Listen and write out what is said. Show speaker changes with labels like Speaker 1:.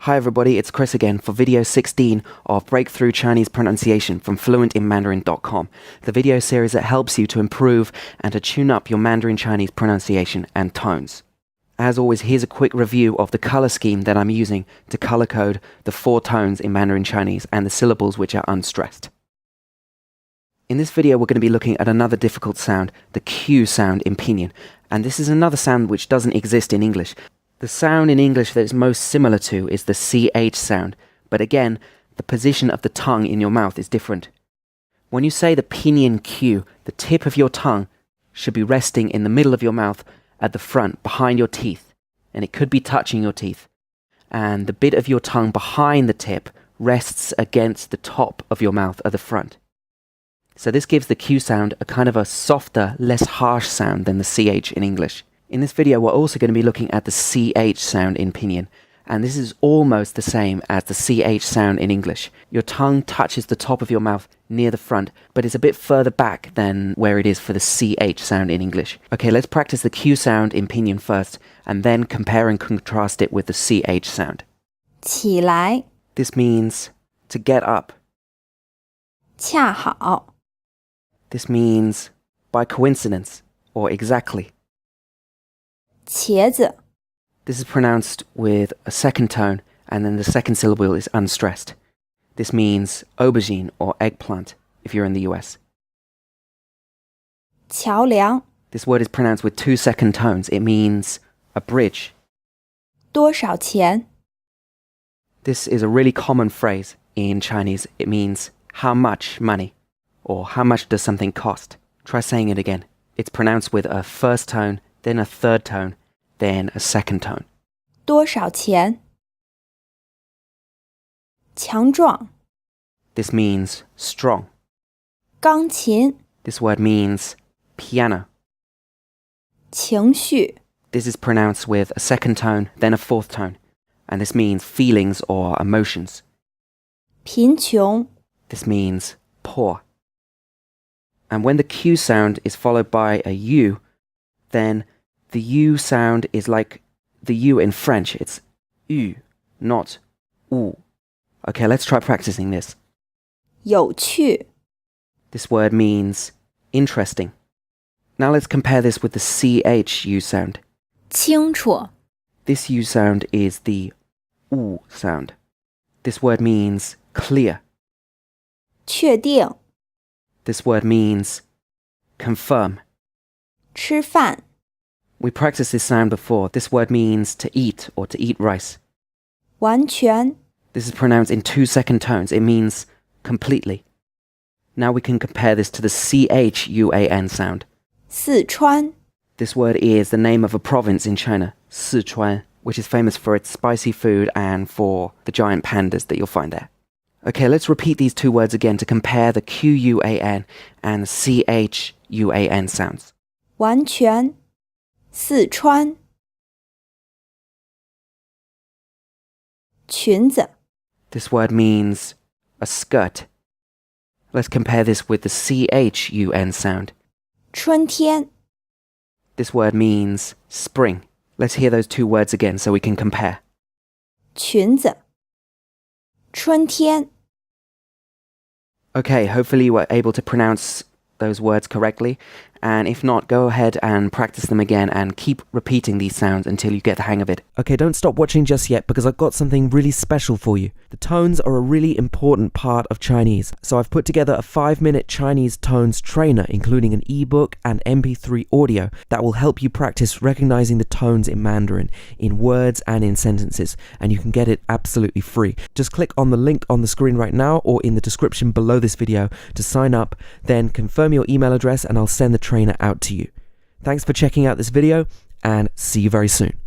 Speaker 1: Hi everybody, it's Chris again for video 16 of Breakthrough Chinese Pronunciation from fluentinmandarin.com, the video series that helps you to improve and to tune up your Mandarin Chinese pronunciation and tones. As always, here's a quick review of the color scheme that I'm using to color code the 4 tones in Mandarin Chinese and the syllables which are unstressed. In this video, we're going to be looking at another difficult sound, the Q sound in Pinyin, and this is another sound which doesn't exist in English. The sound in English that is most similar to is the CH sound, but again, the position of the tongue in your mouth is different. When you say the Pinyin Q, the tip of your tongue should be resting in the middle of your mouth at the front, behind your teeth, and it could be touching your teeth. And the bit of your tongue behind the tip rests against the top of your mouth at the front. So this gives the Q sound a kind of a softer, less harsh sound than the CH in English. In this video, we're also going to be looking at the CH sound in Pinyin, and this is almost the same as the CH sound in English. Your tongue touches the top of your mouth near the front, but it's a bit further back than where it is for the CH sound in English. Okay, let's practice the Q sound in Pinyin first, and then compare and contrast it with the CH sound.
Speaker 2: 起来
Speaker 1: This means to get up.
Speaker 2: 恰好
Speaker 1: This means by coincidence or exactly.
Speaker 2: 茄子
Speaker 1: This is pronounced with a second tone, and then the second syllable is unstressed. This means aubergine or eggplant if you're in the US.
Speaker 2: 桥梁
Speaker 1: This word is pronounced with 2 second tones. It means a bridge.
Speaker 2: 多少钱
Speaker 1: This is a really common phrase in Chinese. It means how much money or how much does something cost. Try saying it again. It's pronounced with a first tone, then a third tone, then a second tone.
Speaker 2: 多少钱强壮
Speaker 1: This means strong.
Speaker 2: 钢琴
Speaker 1: This word means piano.
Speaker 2: 情绪
Speaker 1: This is pronounced with a second tone, then a fourth tone, and this means feelings or emotions.
Speaker 2: 贫穷
Speaker 1: This means poor. And when the Q sound is followed by a U, then the U sound is like the U in French. It's U, not U. Okay, let's try practicing this.
Speaker 2: 有趣
Speaker 1: This word means interesting. Now let's compare this with the CH U sound.
Speaker 2: 清楚
Speaker 1: This U sound is the U sound. This word means clear.
Speaker 2: 确定
Speaker 1: This word means confirm.
Speaker 2: 吃饭
Speaker 1: We practiced this sound before. This word means to eat or to eat rice.
Speaker 2: 完全
Speaker 1: This is pronounced in 2 second tones. It means completely. Now we can compare this to the CHUAN sound.
Speaker 2: 四川
Speaker 1: This word is the name of a province in China, Sichuan, which is famous for its spicy food and for the giant pandas that you'll find there. Okay, let's repeat these 2 words again to compare the QUAN and the CHUAN sounds.
Speaker 2: 完全四川裙子
Speaker 1: This word means a skirt. Let's compare this with the CHUN sound.
Speaker 2: 春天
Speaker 1: This word means spring. Let's hear those 2 words again so we can compare.
Speaker 2: 裙子春天
Speaker 1: Okay, hopefully you were able to pronounce those words correctly, and if not, go ahead and practice them again and keep repeating these sounds until you get the hang of it. Okay, don't stop watching just yet because I've got something really special for you. The tones are a really important part of Chinese, so I've put together a 5-minute Chinese tones trainer including an ebook and MP3 audio that will help you practice recognizing the tones in Mandarin, in words and in sentences, and you can get it absolutely free. Just click on the link on the screen right now or in the description below this video to sign up, then confirm your email address and I'll send the trainer out to you. Thanks for checking out this video and see you very soon.